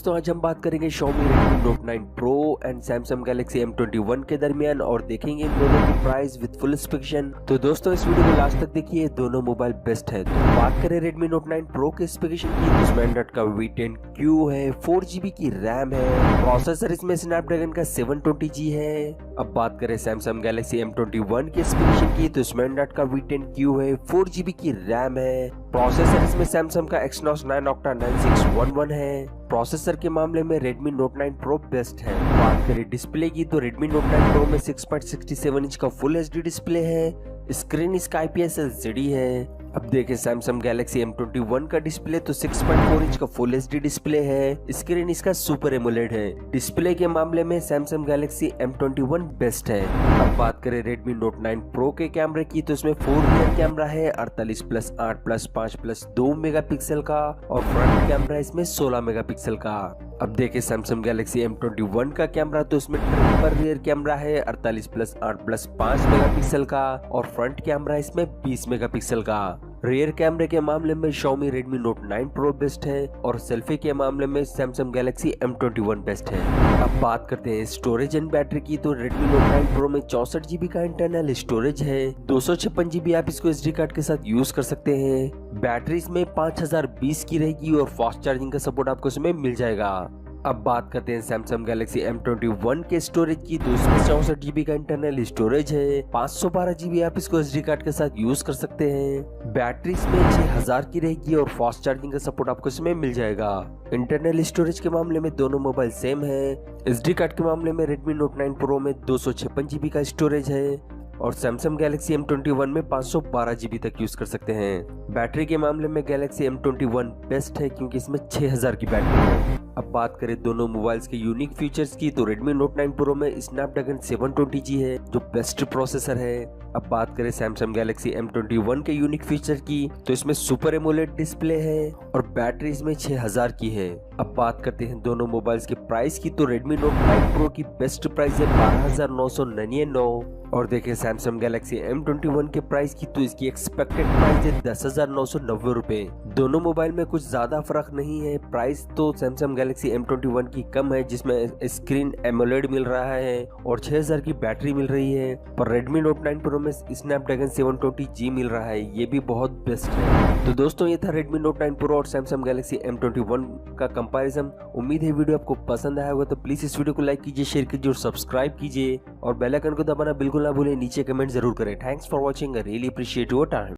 दोस्तों आज हम बात करेंगे Xiaomi Redmi Note 9 Pro and Samsung Galaxy M21 के दरमियान और देखेंगे इन दोनों की प्राइस विद फुल स्पेसिफिकेशन। तो दोस्तों इस वीडियो को लास्ट तक देखिए, दोनों मोबाइल बेस्ट है। तो बात करें Redmi Note 9 Pro के स्पेसिफिकेशन की तो इसमें एंड्रॉइड का V10Q है, 4GB की रैम है, प्रोसेसर इसमें स्नैपड्रैगन का 720G है। अब बात करें Samsung Galaxy M21 के स्पेसिफिकेशन की तो इसमें एंड्रॉइड का V10Q है, 4GB की रैम है, प्रोसेसर इसमें Samsung का Exynos 9 Octa 9611 है। प्रोसेसर के मामले में Redmi Note 9 Pro बेस्ट है। बात करें डिस्प्ले की तो Redmi Note 9 Pro में 6.67 इंच का फुल HD डिस्प्ले है, स्क्रीन इसका IPS LCD है। अब देखें Samsung Galaxy M21 का डिस्प्ले तो 6.4 इंच का फुल HD डिस्प्ले है, स्क्रीन इसका सुपर एमोलेड है। डिस्प्ले के मामले में Samsung Galaxy M21 बेस्ट है। अब बात करें Redmi Note 9 Pro के कैमरे की तो इसमें 4 रियर कैमरा है 48+8+5+2 मेगापिक्सल का और फ्रंट कैमरा इसमें 16 मेगापिक्सल का। अब देखें Samsung Galaxy M21 का कैमरा तो इसमें ट्रिपल रियर कैमरा है 48+8+5 मेगापिक्सल का और फ्रंट कैमरा इसमें 20 मेगापिक्सल का। रियर कैमरे के मामले में Xiaomi Redmi Note 9 Pro best है और सेल्फी के मामले में Samsung Galaxy M21 बेस्ट है। अब बात करते हैं स्टोरेज एंड बैटरी की तो Redmi Note 9 Pro में 64GB का इंटरनल स्टोरेज है, 256GB आप इसको SD कार्ड के साथ यूज कर सकते हैं। बैटरी इसमें 5020 की रहेगी और फास्ट चार्जिंग का सपोर्ट आपको इसमें मिल जाएगा। अब बात करते हैं Samsung Galaxy M21 के स्टोरेज की तो इसमें 64GB का इंटरनल स्टोरेज है, 512GB आप इसको SD कार्ड के साथ यूज कर सकते हैं। बैटरी इसमें 6000 की रहेगी और फास्ट चार्जिंग का सपोर्ट आपको इसमें मिल जाएगा। इंटरनल स्टोरेज के मामले में दोनों मोबाइल सेम है। SD कार्ड के मामले में Redmi Note 9 Pro में 256GB का स्टोरेज है और Samsung Galaxy M21 में 512GB तक यूज कर सकते हैं। बैटरी के मामले में Galaxy M21 बेस्ट है क्योंकि इसमें 6000 की बैटरी है। अब बात करें दोनों मोबाइल्स के यूनिक फीचर्स की तो Redmi Note 9 Pro में स्नैपड्रैगन 720G है जो बेस्ट प्रोसेसर है। अब बात करें Samsung Galaxy M21 के यूनिक फीचर की तो इसमें सुपर एमोलेड डिस्प्ले है और बैटरी इसमें 6000 की है। अब बात करते हैं दोनों मोबाइल्स के प्राइस की तो Redmi Note 9 Pro की बेस्ट प्राइस है 12,999 और देखें Samsung Galaxy M21 के प्राइस की तो इसकी एक्सपेक्टेड प्राइस है 10,990 रुपए। दोनों मोबाइल में कुछ ज्यादा फर्क नहीं है। प्राइस तो Samsung Galaxy M21 की कम है जिसमें स्क्रीन एमोलेड मिल रहा है और 6000 की बैटरी मिल रही है, पर Redmi Note 9 Pro में स्नैपड्रैगन 720G मिल रहा है, ये भी बहुत बेस्ट है। तो दोस्तों ये था Redmi Note 9 Pro और Samsung Galaxy M21 का कंपैरिजन। उम्मीद है वीडियो आपको पसंद आया होगा, तो प्लीज इस वीडियो को लाइक कीजिए, शेयर कीजिए और सब्सक्राइब कीजिए और बेल आइकन को दबाना बिल्कुल ना भूलें। नीचे कमेंट जरूर करें। Thanks for watching, I really appreciate your time.